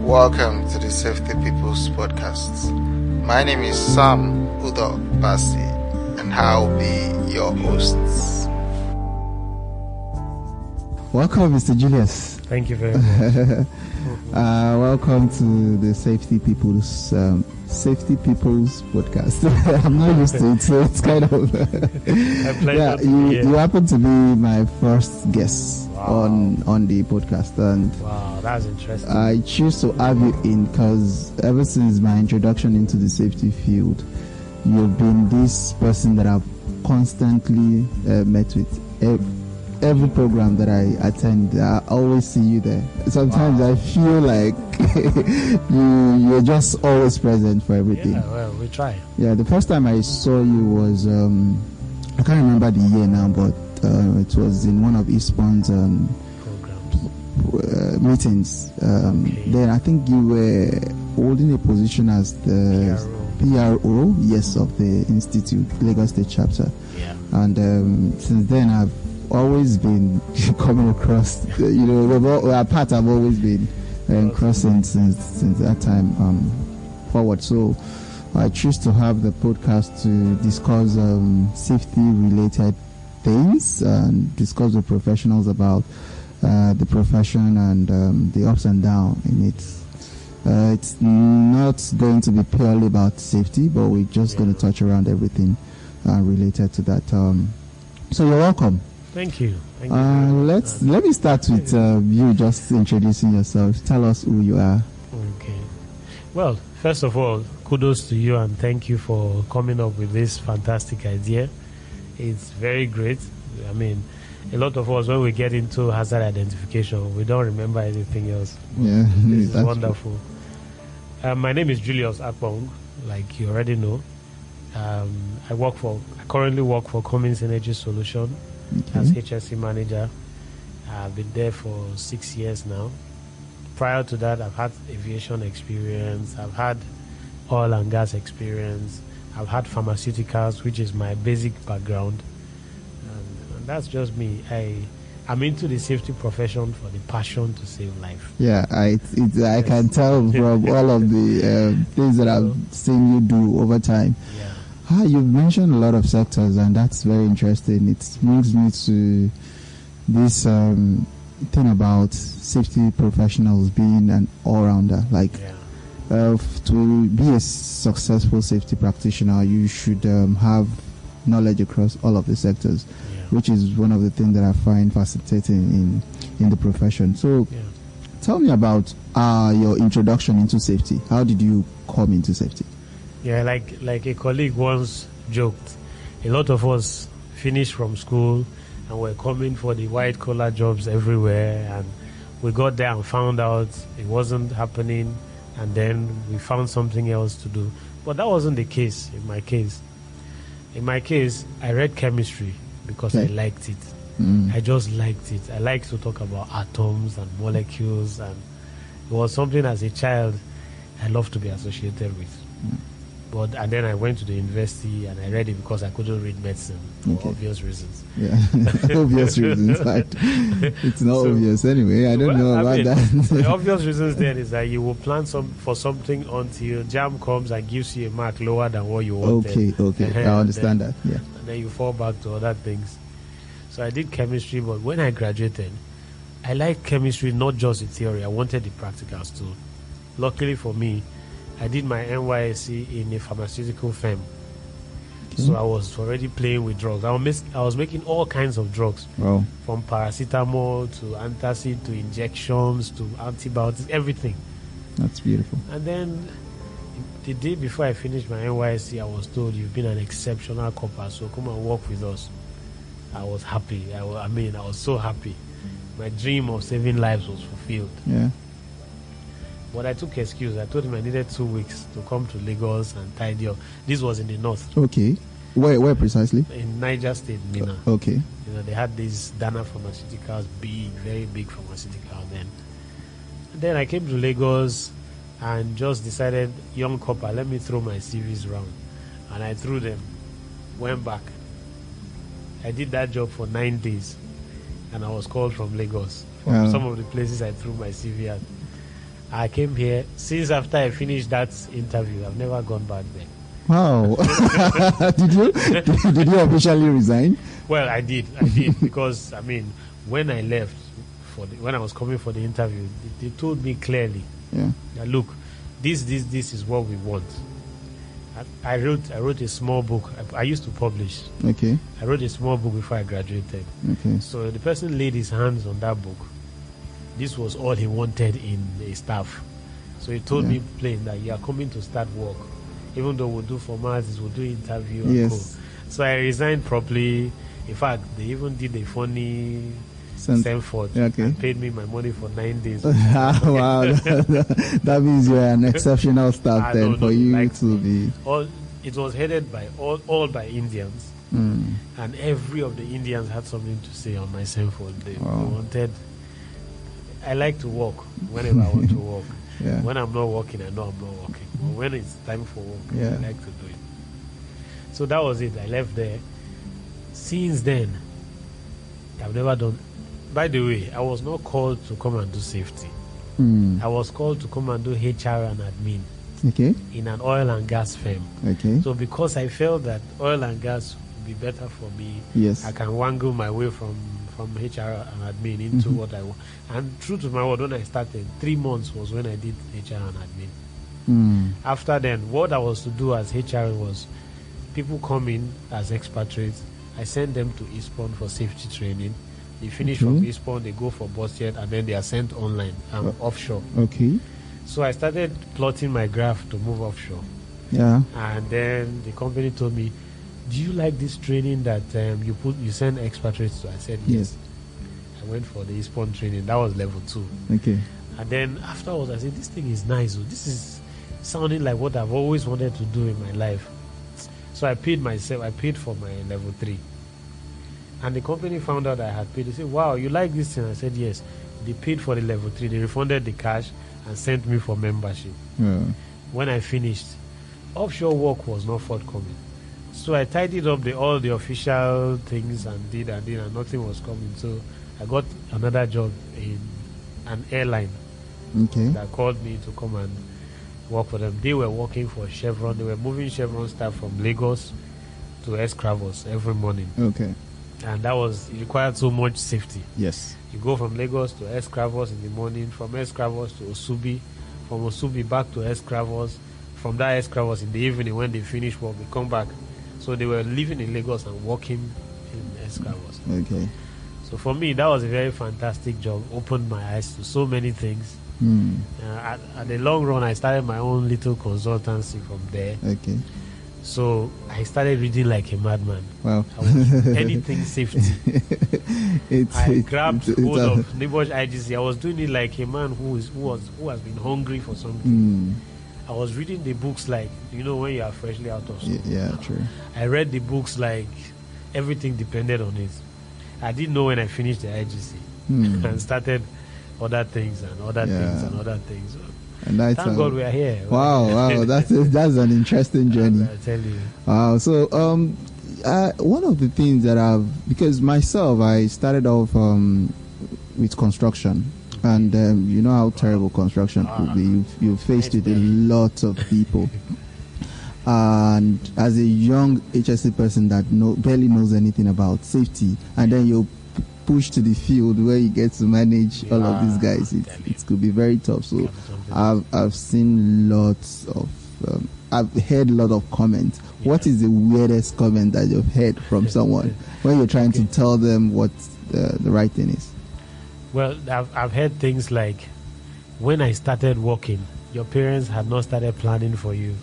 Welcome to the Safety People's Podcast. My name is Sam Udo Basi, and I'll be your host. Welcome, Mr. Julius. Thank you very much. Welcome to the Safety People's Podcast. I'm not used to it, so it's kind of you happen to be my first guest on the podcast, and wow, that's interesting. I choose to have you in because ever since my introduction into the safety field, you've been this person that I've constantly met with. Every program that I attend, I always see you there. Sometimes I feel like you're just always present for everything. Yeah, well, we try. Yeah, the first time I saw you was, I can't remember the year now, but it was in one of Eastbourne's meetings. Then I think you were holding a position as the PRO, yes, of the Institute, Lagos State Chapter. Yeah. And since then I've always been coming across, our path have always been crossing since that time forward. So I choose to have the podcast to discuss safety related things and discuss with professionals about the profession and the ups and downs in it. It's not going to be purely about safety, but we're just going to touch around everything related to that. So you're welcome. Thank you. Let me start with you just introducing yourself. Tell us who you are. Okay. Well, first of all, kudos to you and thank you for coming up with this fantastic idea. It's very great. I mean, a lot of us, when we get into hazard identification, we don't remember anything else. Yeah, this is wonderful. My name is Julius Akpong, like you already know. I currently work for Cummins Energy Solution. Okay. As HSC manager. I've been there for 6 years now. Prior to that, I've had aviation experience, I've had oil and gas experience, I've had pharmaceuticals, which is my basic background, and that's just me. I'm into the safety profession for the passion to save life. Yeah, I can tell from all of the things that I've seen you do over time. Yeah. You've mentioned a lot of sectors, and that's very interesting. It brings me to this thing about safety professionals being an all-rounder. To be a successful safety practitioner, you should have knowledge across all of the sectors, which is one of the things that I find fascinating in the profession. So, tell me about your introduction into safety. How did you come into safety? Yeah, like a colleague once joked, a lot of us finished from school and were coming for the white collar jobs everywhere, and we got there and found out it wasn't happening, and then we found something else to do. But that wasn't the case in my case. In my case, I read chemistry because I liked it. I just liked it. I liked to talk about atoms and molecules, and it was something as a child I loved to be associated with. And then I went to the university and I read it because I couldn't read medicine for obvious reasons. Yeah, obvious reasons. It's not obvious anyway. I don't know about that. The obvious reasons then is that you will plan for something until JAM comes and gives you a mark lower than what you wanted. Okay. I understand that. Yeah. And then you fall back to other things. So I did chemistry, but when I graduated, I liked chemistry, not just the theory. I wanted the practicals too. Luckily for me, I did my NYSC in a pharmaceutical firm. Okay. So I was already playing with drugs. I was making all kinds of drugs. Wow. From paracetamol to antacid to injections to antibiotics, everything. That's beautiful. And then the day before I finished my NYSC, I was told, you've been an exceptional copper, so come and work with us. I was happy. I was so happy. My dream of saving lives was fulfilled. Yeah. But I took excuse. I told him I needed 2 weeks to come to Lagos and tidy up. This was in the north. Okay. Where precisely? In Niger State, Mina. Okay. They had these Dana Pharmaceuticals, very big pharmaceutical then. And then I came to Lagos and just decided, young copper, let me throw my CVs around. And I threw them, went back. I did that job for 9 days. And I was called from Lagos, from some of the places I threw my CV at. I came here. Since after I finished that interview, I've never gone back there. Wow. Did you? Did you officially resign? Well, I did because I mean, when I left when I was coming for the interview, they told me clearly, that look, this is what we want. I wrote a small book. I used to publish. Okay. I wrote a small book before I graduated. Okay. So the person laid his hands on that book. This was all he wanted in a staff. So he told me plain that you are coming to start work. Even though we'll do formalities, we'll do interview and go. So I resigned properly. In fact, they even did a funny send forth and paid me my money for 9 days. Wow, that means you're an exceptional staff then for you to be. It was headed by all by Indians, and every of the Indians had something to say on my send forth. They wanted. I like to walk whenever I want to walk. When I'm not walking, I know I'm not walking. But when it's time for work, I like to do it. So that was it. I left there. Since then, I've never done. By the way, I was not called to come and do safety. I was called to come and do HR and admin. Okay. In an oil and gas firm. Okay. So because I felt that oil and gas would be better for me, I can wangle my way from HR and admin into what I want. And true to my word, when I started, 3 months was when I did HR and admin. After then, what I was to do as HR was people come in as expatriates. I send them to Eastbourne for safety training. They finish from Eastbourne, they go for bus jet, and then they are sent online offshore. Okay. So I started plotting my graph to move offshore. Yeah. And then the company told me, do you like this training that you send expatriates to? I said yes. I went for the Eastbourne training. That was level 2. Okay. And then afterwards, I said, this thing is nice. This is sounding like what I've always wanted to do in my life. So I paid for my level 3. And the company found out I had paid. They said, wow, you like this thing? I said, yes. They paid for the level 3. They refunded the cash and sent me for membership. Yeah. When I finished, offshore work was not forthcoming. So I tidied up all the official things and did, and nothing was coming. So I got another job in an airline that called me to come and work for them. They were working for Chevron. They were moving Chevron staff from Lagos to Escravos every morning. Okay. And it required so much safety. Yes. You go from Lagos to Escravos in the morning, from Escravos to Osubi, from Osubi back to Escravos, from that Escravos in the evening when they finish work, they come back. So they were living in Lagos and working in Escravos. Okay. So for me, that was a very fantastic job. Opened my eyes to so many things. At the long run, I started my own little consultancy from there. Okay. So I started reading like a madman. Wow. Anything safety. I grabbed hold of Neighborhood IGC. I was doing it like a man who has been hungry for something. I was reading the books like, when you are freshly out of school. Yeah, true. I read the books like everything depended on it. I didn't know when I finished the IGC and started other things and other things and other things. And thank God we are here. Wow, that's an interesting journey. I tell you. Wow. So, one of the things that because myself, I started off with construction. And you know how terrible construction could be. You faced with a lot of people. And as a young HSC person that barely knows anything about safety, and then you're pushed to the field where you get to manage all of these guys, it could be very tough. So I've seen lots of, I've heard a lot of comments. Yeah. What is the weirdest comment that you've heard from someone when you're trying to tell them what the right thing is? Well, I've heard things like, when I started working, your parents had not started planning for you.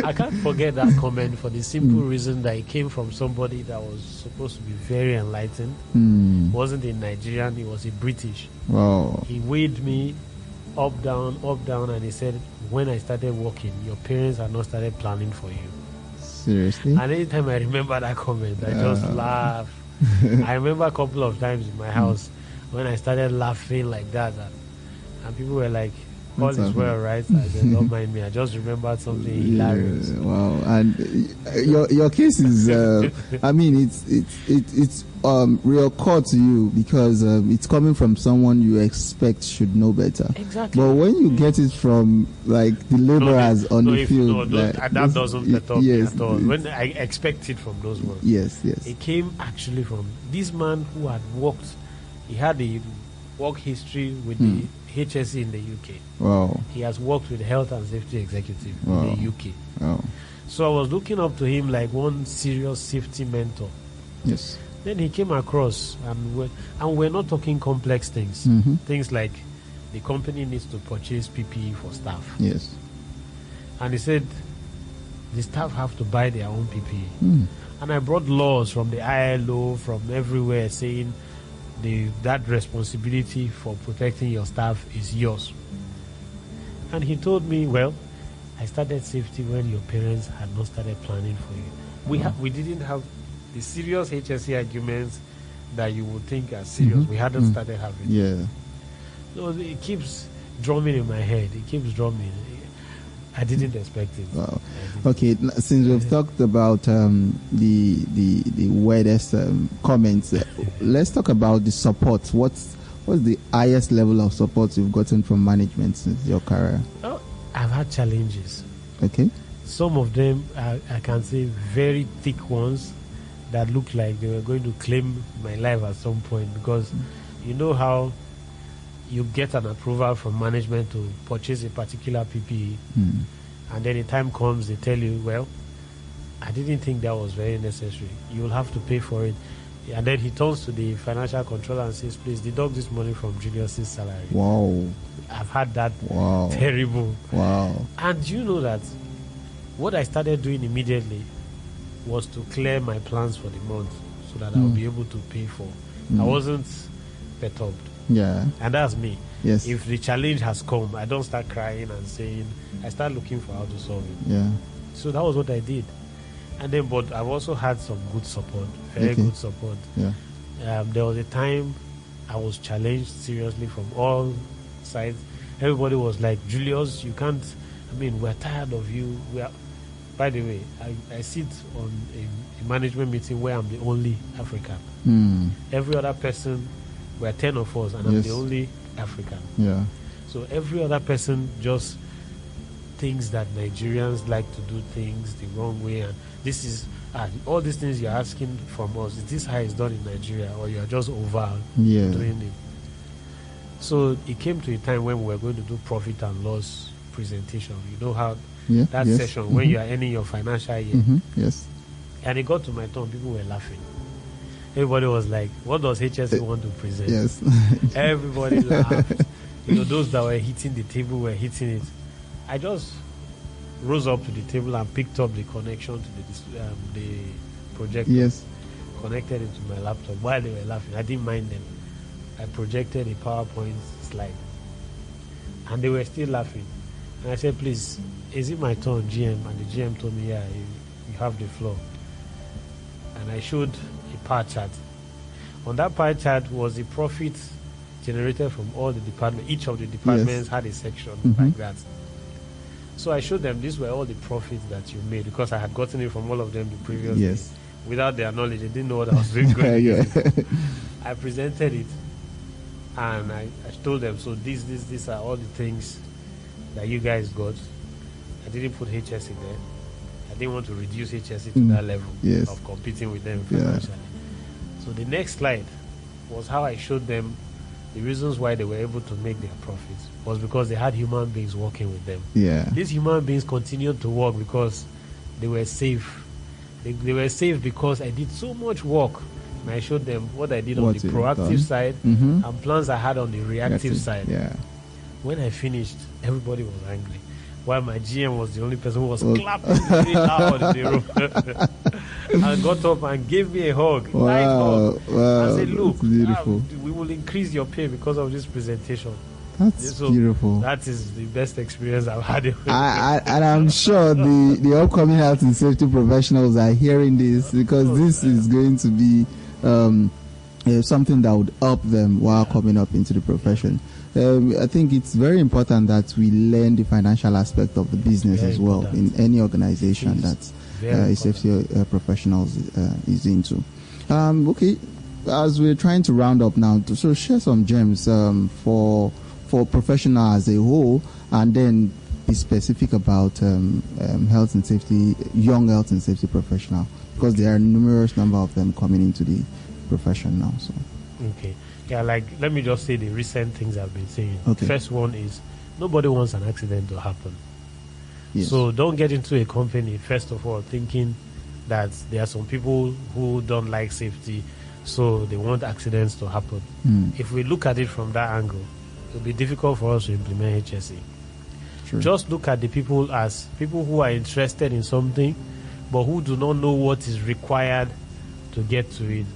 I can't forget that comment for the simple reason that it came from somebody that was supposed to be very enlightened. Wasn't a Nigerian, he was a British. Wow. He weighed me up, down, and he said, when I started working, your parents had not started planning for you. Seriously? And anytime I remember that comment, I just laugh. I remember a couple of times in my house when I started laughing like that, and people were like, All is well, right? I said, don't mind me. I just remembered something hilarious. Wow. And your case is, I mean, it's reoccurred to you because it's coming from someone you expect should know better. Exactly. But when you get it from like the laborers on the field, that doesn't perturb me at all. When I expect it from those ones. Yes. It came actually from this man who had worked. He had a work history with the HSE in the UK. Wow. He has worked with health and safety executive in the UK. Wow. So I was looking up to him like one serious safety mentor. Yes. Then he came across, and we're not talking complex things. Things like the company needs to purchase PPE for staff. Yes. And he said the staff have to buy their own PPE. And I brought laws from the ILO, from everywhere, saying that responsibility for protecting your staff is yours. And he told me, well, I started safety when your parents had not started planning for you. We didn't have the serious HSE arguments that you would think are serious. We hadn't started having. Yeah. So it keeps drumming in my head. It keeps drumming. I didn't expect it. Wow. Okay, since we've talked about the weirdest comments, let's talk about the support. What's the highest level of support you've gotten from management since your career? Oh, I've had challenges. Okay. Some of them, I can say, very thick ones that look like they were going to claim my life at some point, because you know how you get an approval from management to purchase a particular PPE, and then the time comes, they tell you, well, I didn't think that was very necessary. You'll have to pay for it. And then he turns to the financial controller and says, please deduct this money from Julius's salary. Wow. I've had that. Wow. Terrible. Wow. And you know that what I started doing immediately was to clear my plans for the month so that I'll be able to pay for. I wasn't perturbed. Yeah. And that's me. Yes. If the challenge has come, I don't start crying and saying, I start looking for how to solve it. Yeah. So that was what I did. And then, but I've also had some good support, very good support. Yeah. There was a time I was challenged seriously from all sides. Everybody was like, Julius, you can't, we're tired of you. By the way, I sit on a management meeting where I'm the only African. Every other person, we're 10 of us, and I'm the only African. Yeah. So every other person just thinks that Nigerians like to do things the wrong way, and this is all these things you're asking from us. Is this how it's done in Nigeria, or you're just over doing it? So it came to a time when we were going to do profit and loss presentation. You know how session when you are ending your financial year. Yes. And it got to my turn, people were laughing. Everybody was like, what does HSE want to present? Yes. Everybody laughed. Those that were hitting the table were hitting it. I just rose up to the table and picked up the connection to the projector. Yes. Connected it to my laptop while they were laughing. I didn't mind them. I projected a PowerPoint slide. And they were still laughing. And I said, please, is it my turn, GM? And the GM told me, yeah, you have the floor. And I showed a pie chart. On that pie chart was the profit generated from all the departments. Each of the departments had a section like that. So I showed them these were all the profits that you made, because I had gotten it from all of them the previous day. Without their knowledge, they didn't know what I was doing. I presented it, and I told them, so these are all the things that you guys got. I didn't put HSE there. I didn't want to reduce HSE to that level of competing with them financially. So the next slide was how I showed them the reasons why they were able to make their profits was because they had human beings working with them. Yeah. These human beings continued to work because they were safe. They were safe because I did so much work. And I showed them what I did on the proactive side and plans I had on the reactive side. Yeah. When I finished, everybody was angry. While my GM was the only person who was clapping really loud in the room. And got up and gave me a hug. Wow. Light hug. Wow. I said, look, beautiful. We will increase your pay because of this presentation. That's beautiful. That is the best experience I've had. And I'm sure the upcoming health and safety professionals are hearing this, because this is going to be something that would help them while coming up into the profession. I think it's very important that we learn the financial aspect of the business Very as well important. in any organization that Very a safety professionals is into. Okay, as we're trying to round up now, so share some gems for professionals as a whole, and then be specific about health and safety, young health and safety professional, because there are numerous number of them coming into the profession now. So. Okay. Yeah, like, let me just say the recent things I've been saying. Okay. First one is, nobody wants an accident to happen. Yes. So don't get into a company, first of all, thinking that there are some people who don't like safety, so they want accidents to happen. If we look at it from that angle, it'll be difficult for us to implement HSE. True. Just look at the people as people who are interested in something, but who do not know what is required to get to it.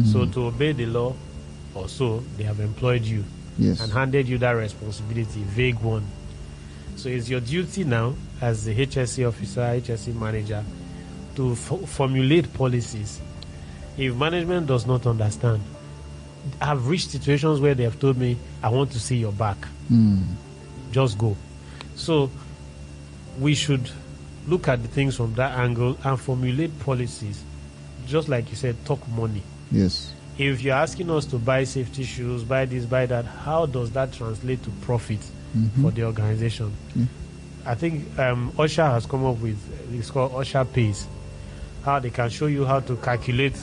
So to obey the law, or so, they have employed you Yes. and handed you that responsibility, vague one. So it's your duty now as the HSE officer, HSE manager, to formulate policies. If management does not understand, I've reached situations where they have told me, I want to see your back. Just go. So we should look at the things from that angle and formulate policies. Just like you said, talk money. Yes. If you're asking us to buy safety shoes, buy this, buy that, how does that translate to profit for the organization? I think OSHA has come up with, it's called OSHA Pays, how they can show you how to calculate,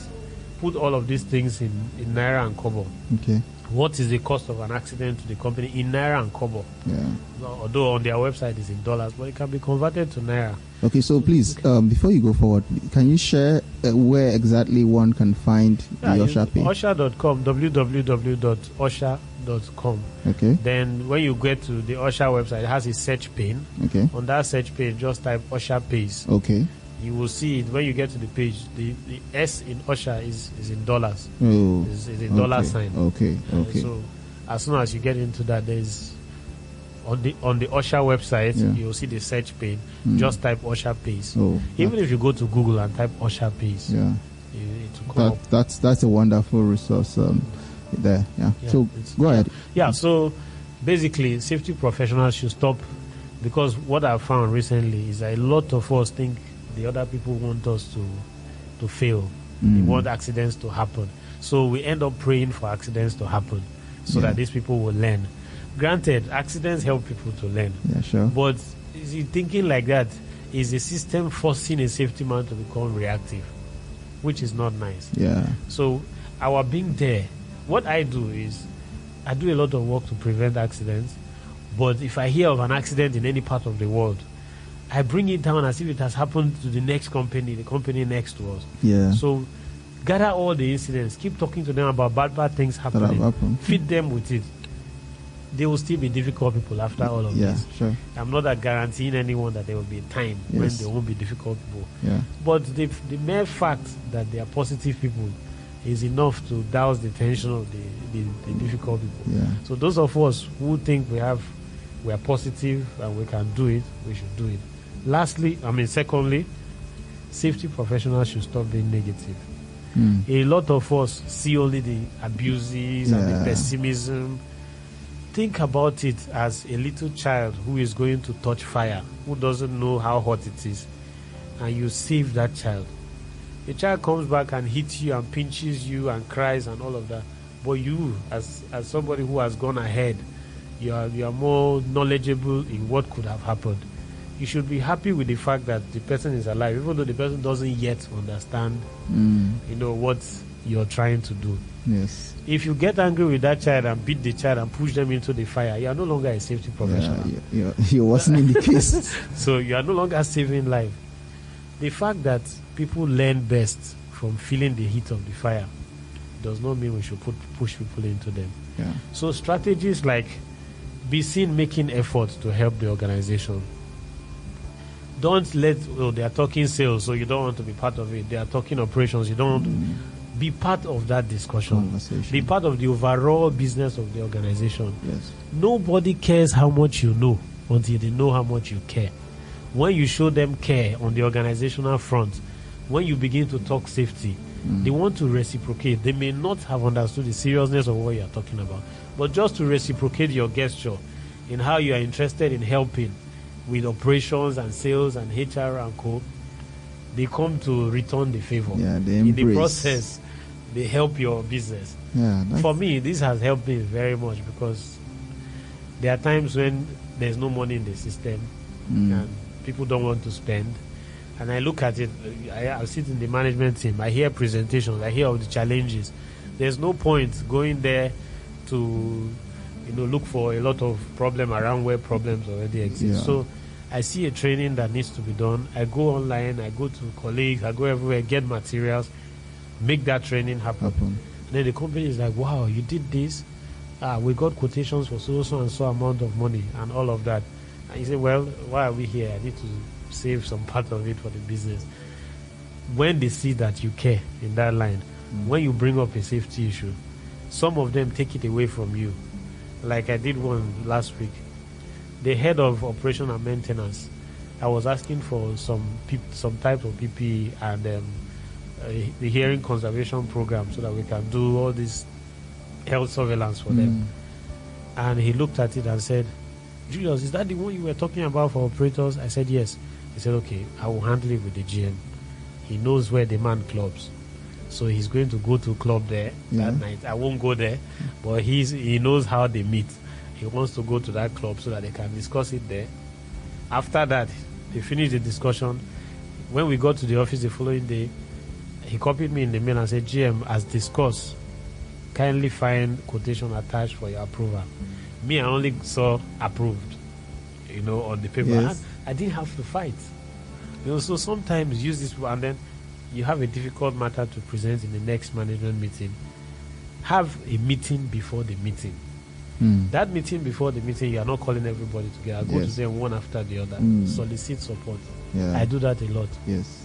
put all of these things in Naira and Kobo. Okay. What is the cost of an accident to the company in Naira and Kobo? Yeah. Although on their website it's in dollars, but it can be converted to Naira. Okay, so please, before you go forward, can you share where exactly one can find the OSHA page? OSHA.com, www.osha.com. Okay. Then when you get to the OSHA website, it has a search pane. Okay. On that search page, just type OSHA Pays. Okay. You will see it when you get to the page. The S in OSHA is in dollars. Oh. Is a dollar sign. Okay. Okay. So as soon as you get into that, there's on the OSHA website, you'll see the search pane. Just type OSHA Pays. Oh, Even if you go to Google and type OSHA Pays, yeah, it will come up. That's a wonderful resource there. Yeah. So go ahead. Yeah. So basically, safety professionals should stop, because what I've found recently is that a lot of us think the other people want us to fail. They want accidents to happen. So we end up praying for accidents to happen so that these people will learn. Granted, accidents help people to learn. Yeah, sure. But is it thinking like that is the system forcing a safety man to become reactive, which is not nice. Yeah. So our being there, what I do is I do a lot of work to prevent accidents, but if I hear of an accident in any part of the world, I bring it down as if it has happened to the next company, the company next to us. Yeah. So gather all the incidents, keep talking to them about bad things happening, feed them with it. They will still be difficult people after all of this. Sure. I'm not guaranteeing anyone that there will be a time when they won't be difficult people. Yeah. But the mere fact that they are positive people is enough to douse the tension of the difficult people. Yeah. So those of us who think we are positive and we can do it, we should do it. Secondly, safety professionals should stop being negative. A lot of us see only the abuses and the pessimism. Think about it as a little child who is going to touch fire, who doesn't know how hot it is, and you save that child. The child comes back and hits you and pinches you and cries and all of that. But you, as somebody who has gone ahead, you are more knowledgeable in what could have happened. You should be happy with the fact that the person is alive, even though the person doesn't yet understand, what you're trying to do. Yes. If you get angry with that child and beat the child and push them into the fire, you are no longer a safety professional. Yeah, it wasn't in the case. So you are no longer saving life. The fact that people learn best from feeling the heat of the fire does not mean we should push people into them. Yeah. So strategies like be seen making efforts to help the organization. Don't let they are talking sales, so you don't want to be part of it. They are talking operations, you don't want to be part of that discussion. Be part of the overall business of the organization. Yes. Nobody cares how much you know until they know how much you care. When you show them care on the organizational front, when you begin to talk safety, they want to reciprocate. They may not have understood the seriousness of what you are talking about, but just to reciprocate your gesture in how you are interested in helping with operations and sales and HR and co, they come to return the favor. Yeah, they in embrace. the process, they help your business. Yeah, For me, this has helped me very much because there are times when there's no money in the system and people don't want to spend. And I look at it, I sit in the management team, I hear presentations, I hear of the challenges. There's no point going there to, look for a lot of problem around where problems already exist. Yeah. So I see a training that needs to be done. I go online, I go to colleagues, I go everywhere, get materials, make that training happen. And then the company is like, wow, you did this. We got quotations for so and so amount of money and all of that. And you say, well, why are we here? I need to save some part of it for the business. When they see that you care in that line, when you bring up a safety issue, some of them take it away from you. Like I did one last week. The head of operation and maintenance, I was asking for some type of PPE and the hearing conservation program so that we can do all this health surveillance for them. And he looked at it and said, Julius, is that the one you were talking about for operators? I said, yes. He said, okay, I will handle it with the GM. He knows where the man clubs. So he's going to go to club there that night. I won't go there, but he knows how they meet. He wants to go to that club so that they can discuss it there. After that, they finished the discussion. When we got to the office the following day, he copied me in the mail and said, GM, as discussed, kindly find quotation attached for your approval. Me, I only saw approved, on the paper. Yes. I didn't have to fight. So sometimes use this, and then you have a difficult matter to present in the next management meeting. Have a meeting before the meeting. That meeting before the meeting, you are not calling everybody together. Go to them one after the other. Solicit support. Yeah. I do that a lot. Yes.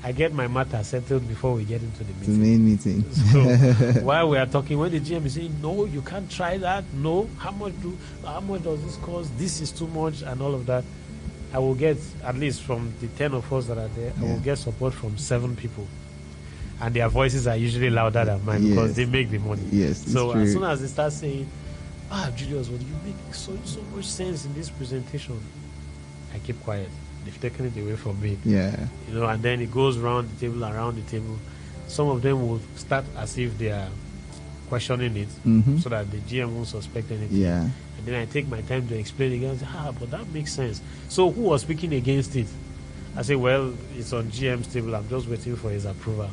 I get my matter settled before we get into the meeting. The main meeting. So while we are talking, when the GM is saying, no, you can't try that. No, how much does this cost? This is too much and all of that. I will get, at least from the 10 of us that are there, I will get support from 7 people. And their voices are usually louder than mine because they make the money. Yes. So as soon as they start saying, Julius, well, you make so much sense in this presentation, I keep quiet. They've taken it away from me. Yeah. And then it goes around the table. Some of them will start as if they are questioning it so that the GM won't suspect anything. Yeah. And then I take my time to explain again. But that makes sense. So who was speaking against it? I say, well, it's on GM's table. I'm just waiting for his approval.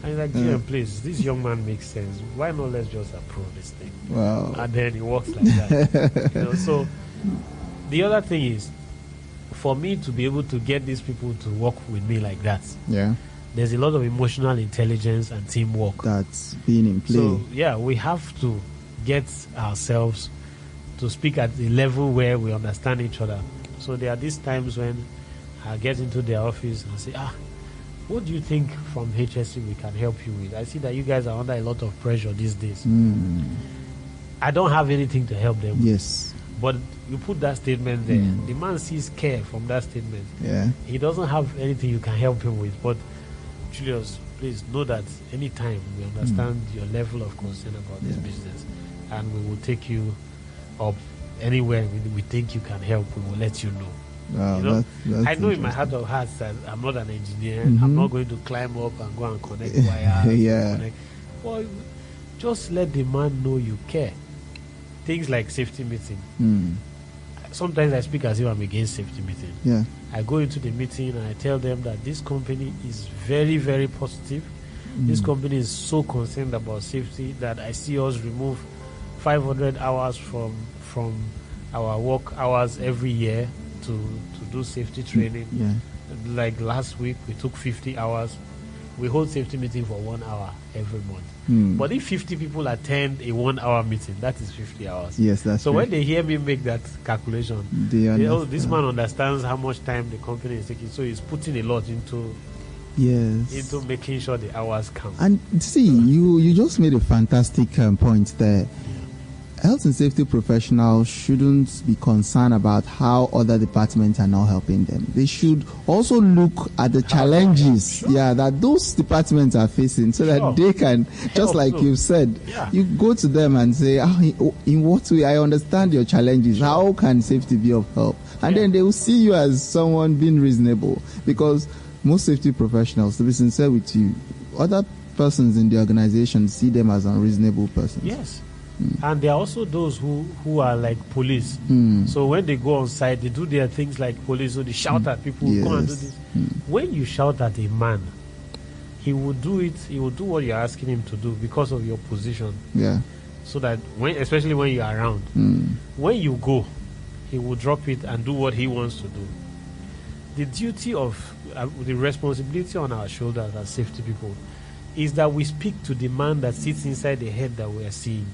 And he's like, GM, please, this young man makes sense. Why not let's just approve this thing? Wow. And then it works like that. So the other thing is, for me to be able to get these people to work with me like that, there's a lot of emotional intelligence and teamwork that's being in play. So we have to get ourselves to speak at the level where we understand each other. So there are these times when I get into their office and say, what do you think from HSC we can help you with? I see that you guys are under a lot of pressure these days. I don't have anything to help them with. Yes. But you put that statement there. The man sees care from that statement. Yeah. He doesn't have anything you can help him with. But Julius, please know that anytime we understand your level of concern about this business, and we will take you up anywhere we think you can help, we will let you know. Wow, that's I know in my heart of hearts that I'm not an engineer. I'm not going to climb up and go and connect wires. Well, just let the man know you care. Things like safety meeting. Sometimes I speak as if I'm against safety meeting. Yeah. I go into the meeting and I tell them that this company is very, very positive. This company is so concerned about safety that I see us remove 500 hours from our work hours every year to do safety training. Yeah. Like last week, we took 50 hours. We hold safety meeting for 1 hour every month. But if 50 people attend a 1 hour meeting, that is 50 hours. Yes, that's so true. when they hear me make that calculation, this man understands how much time the company is taking. So he's putting a lot into making sure the hours count. And see, you just made a fantastic point there. health and safety professionals shouldn't be concerned about how other departments are not helping them. They should also look at the challenges, that those departments are facing, so that they can, just like you've said, you go to them and say, in what way? I understand your challenges. How can safety be of help? And then they will see you as someone being reasonable, because most safety professionals, to be sincere with you, other persons in the organization see them as unreasonable persons. Yes. And there are also those who are like police. So when they go on site, they do their things like police, so they shout at people, come and do this. When you shout at a man, he will do it, he will do what you're asking him to do because of your position. Yeah. So that, especially when you're around, when you go, he will drop it and do what he wants to do. The duty of, the responsibility on our shoulders as safety people is that we speak to the man that sits inside the head that we are seeing.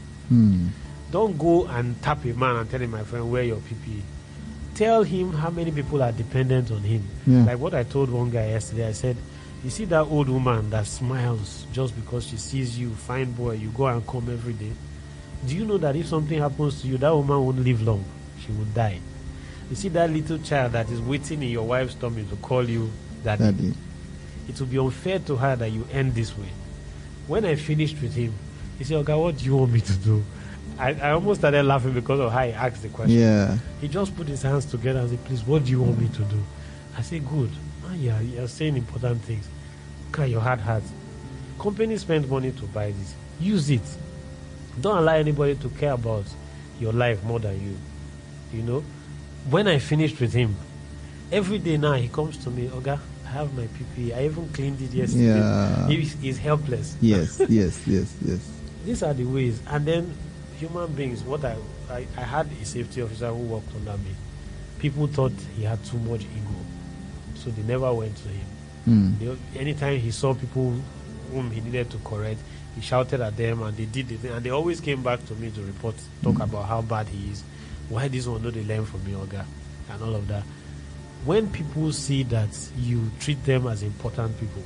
Don't go and tap a man and tell him, my friend, wear your PPE. Tell him how many people are dependent on him. Like what I told one guy yesterday, I said, you see that old woman that smiles just because she sees you, fine boy, you go and come every day. Do you know that if something happens to you, that woman won't live long? She will die. You see that little child that is waiting in your wife's tummy to call you daddy. It will be unfair to her that you end this way. When I finished with him, he said, okay, what do you want me to do? I almost started laughing because of how he asked the question. He just put his hands together and said, please, what do you want me to do? I said, good. You're saying important things. Look at your hard heart. Company spends money to buy this. Use it. Don't allow anybody to care about your life more than you. You know? When I finished with him, every day now he comes to me, Oga, I have my PPE. I even cleaned it yesterday. He's helpless. Yes. These are the ways. And then human beings, I had a safety officer who worked under me. People thought he had too much ego, so they never went to him. Anytime he saw people whom he needed to correct, he shouted at them and they did the thing. And they always came back to me to report, talk about how bad he is. Why this one don't they learn from me, Oga? And all of that. When people see that you treat them as important people,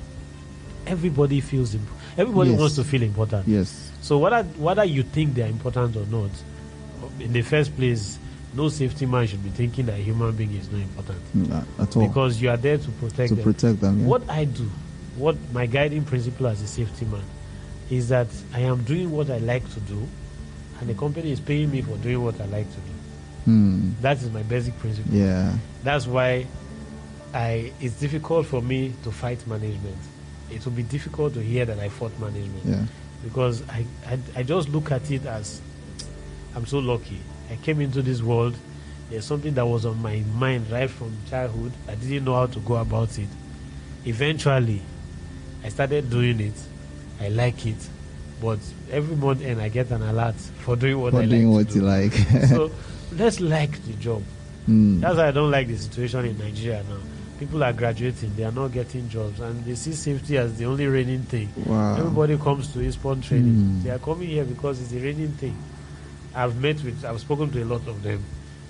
everybody feels everybody wants to feel important. Yes. So whether you think they're important or not, in the first place, no safety man should be thinking that a human being is not important. At all. Because you are there to protect them. Yeah. What I do, what my guiding principle as a safety man, is that I am doing what I like to do, and the company is paying me for doing what I like to do. That is my basic principle. Yeah. That's why it's difficult for me to fight management. It will be difficult to hear that I fought management. Yeah. Because I just look at it as, I'm so lucky. I came into this world, there's something that was on my mind right from childhood. I didn't know how to go about it. Eventually, I started doing it. I like it. But every month end, I get an alert for doing what I like. Doing what you like. So let's like the job. That's why I don't like the situation in Nigeria now. People are graduating, they are not getting jobs, and they see safety as the only reigning thing. Wow. Everybody comes to Eastbourne training. They are coming here because it's the reigning thing. I've spoken to a lot of them.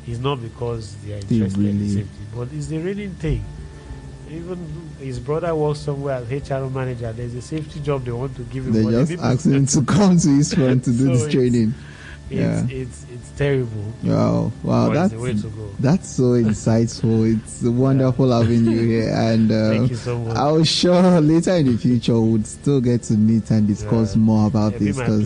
It's not because they are interested in safety, but it's the reigning thing. Even his brother works somewhere as HR manager. There's a safety job they want to give him. They just ask him to come to Eastbourne to do this training. It's terrible. Wow, that's the way to go. That's so insightful. It's wonderful having you here, and thank you so much. I'm sure later in the future we'll still get to meet and discuss more about this, because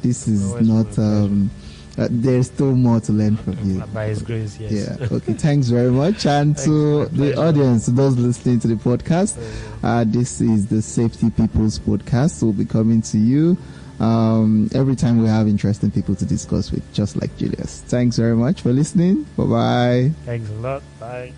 this is not. There's still more to learn from you. By His grace, yes. Yeah. Okay. Thanks very much, and to the audience, to those listening to the podcast, this is the Safety People's Podcast. We'll be coming to you every time we have interesting people to discuss with, just like Julius. Thanks very much for listening. Bye bye. Thanks a lot. Bye.